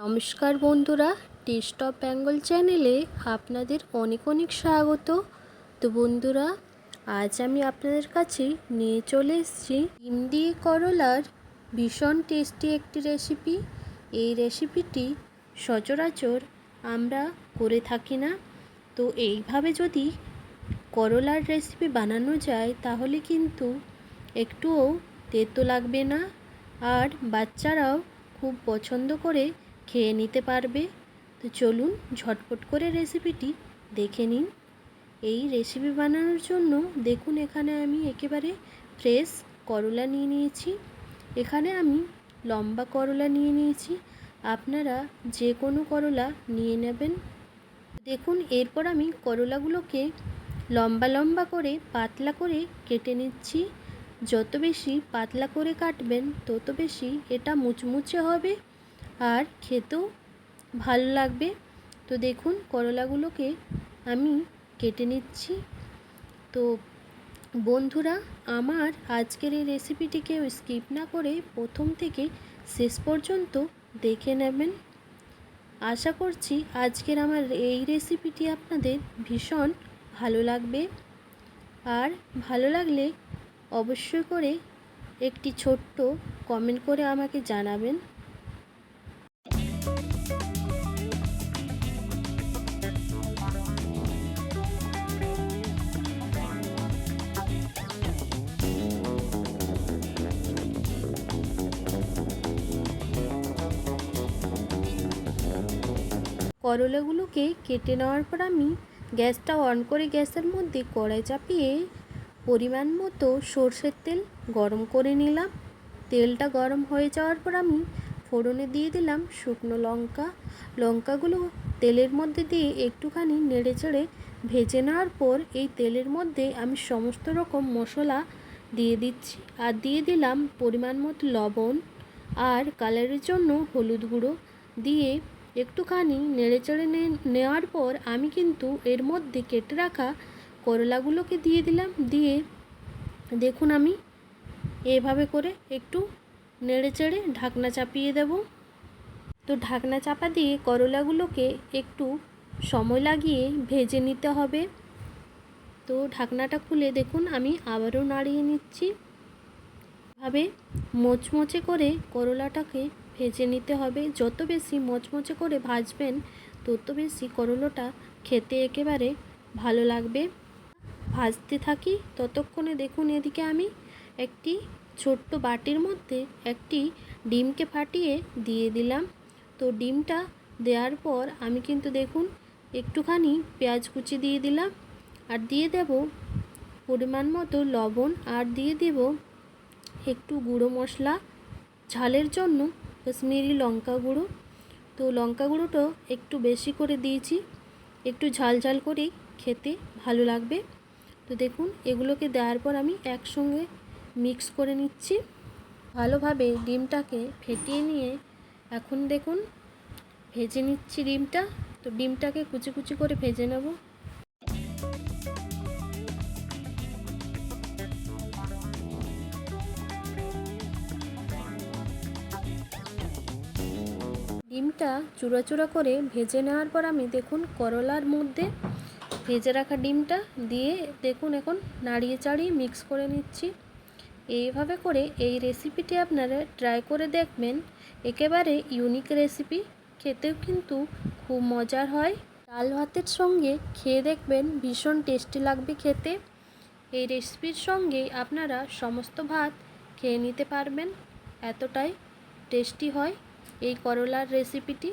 নমস্কার বন্ধুরা, test of Bengal চ্যানেলে আপনাদের অনেক অনেক স্বাগত। তো বন্ধুরা, আজ আমি আপনাদের কাছে নিয়ে চলে এসেছি ডিম দিয়ে করলার ভীষণ টেস্টি একটি রেসিপি। এই রেসিপিটি সচরাচর আমরা করে থাকি না। তো এইভাবে যদি করলার রেসিপি বানানো যায় তাহলে কিন্তু একটুও তেতো লাগবে না, আর বাচ্চারাও খুব পছন্দ করে খেয়ে নিতে পারবে। তো চলুন ঝটপট করে রেসিপিটি দেখে নিন। এই রেসিপি বানানোর জন্য দেখুন, এখানে আমি একেবারে ফ্রেশ করলা নিয়ে নিয়েছি। এখানে আমি লম্বা করলা নিয়ে নিয়েছি, আপনারা যে কোনো করলা নিয়ে নেবেন। দেখুন, এরপর আমি করলাগুলোকে লম্বা লম্বা করে পাতলা করে কেটে নিচ্ছি। যত বেশি পাতলা করে কাটবেন তত বেশি এটা মুচমুচে হবে আর খেতেও ভালো লাগবে। তো দেখুন, করলাগুলোকে আমি কেটে নিচ্ছি। তো বন্ধুরা, আমার আজকের এই রেসিপিটিকে স্কিপ না করে প্রথম থেকে শেষ পর্যন্ত দেখে নেবেন। আশা করছি আজকের আমার এই রেসিপিটি আপনাদের ভীষণ ভালো লাগবে। আর ভালো লাগলে অবশ্যই করে একটি ছোট্ট কমেন্ট করে আমাকে জানাবেন। করলাগুলোকে কেটে নেওয়ার পর আমি গ্যাসটা অন করে গ্যাসের মধ্যে কড়াই চাপিয়ে পরিমাণ মতো সর্ষের তেল গরম করে নিলাম। তেলটা গরম হয়ে যাওয়ার পর আমি ফোড়নে দিয়ে দিলাম শুকনো লঙ্কা। লঙ্কাগুলো তেলের মধ্যে দিয়ে একটুখানি নেড়েচেড়ে ভেজে নেওয়ার পর এই তেলের মধ্যে আমি সমস্ত রকম মশলা দিয়ে দিচ্ছি, আর দিয়ে দিলাম পরিমাণ মতো লবণ আর কালারের জন্য হলুদ গুঁড়ো দিয়ে একটুখানি নেড়েচেড়ে নেওয়ার পর আমি কিন্তু এর মধ্যে কেটে রাখা করলাগুলোকে দিয়ে দিলাম। দিয়ে দেখুন, আমি এভাবে করে একটু নেড়েচেড়ে ঢাকনা চাপিয়ে দেব। তো ঢাকনা চাপা দিয়ে করলাগুলোকে একটু সময় লাগিয়ে ভেজে নিতে হবে। তো ঢাকনাটা খুলে দেখুন, আমি আবারও নাড়িয়ে নিচ্ছি। ভাবে মোচমোচে করে করলাটাকে ভেজে নিতে হবে। যত বেশি মোচমোচে করে ভাজবেন তত বেশি করলাটা খেতে একেবারে ভালো লাগবে। ভাজতে থাকি ততক্ষণে দেখুন, এদিকে আমি একটি ছোট্ট বাটির মধ্যে একটি ডিমকে ফাটিয়ে দিয়ে দিলাম। তো ডিমটা দেওয়ার পর আমি কিন্তু দেখুন একটুখানি পেঁয়াজ কুচি দিয়ে দিলাম, আর দিয়ে দেব পরিমাণ মতো লবণ, আর দিয়ে দেব একটু গুঁড়ো মশলা ঝালের জন্য কাশ্মীরি লঙ্কা গুঁড়ো। তো লঙ্কা গুঁড়োটা একটু বেশি করে দিয়েছি, একটু ঝাল ঝাল করেই খেতে ভালো লাগবে। তো দেখুন, এগুলোকে দেওয়ার পর আমি একসঙ্গে মিক্স করে নিচ্ছি ভালোভাবে। ডিমটাকে ফেটিয়ে নিয়ে এখন দেখুন ভেজে নিচ্ছি ডিমটা। তো ডিমটাকে কুচি কুচি করে ভেজে নেব। ডিমটা চূড়া চূড়া করে ভেজে নেওয়ার পর আমি দেখুন করলার মধ্যে ভেজে রাখা ডিমটা দিয়ে দেখুন এখন নাড়িয়ে চাড়িয়ে মিক্স করে নিচ্ছি। এইভাবে করে এই রেসিপিটি আপনারা ট্রাই করে দেখবেন। একেবারে ইউনিক রেসিপি, খেতেও কিন্তু খুব মজার হয়। ডাল ভাতের সঙ্গে খেয়ে দেখবেন, ভীষণ টেস্টি লাগবে খেতে। এই রেসিপির সঙ্গে আপনারা সমস্ত ভাত খেয়ে নিতে পারবেন, এতটাই টেস্টি হয় এই করলার রেসিপিটি।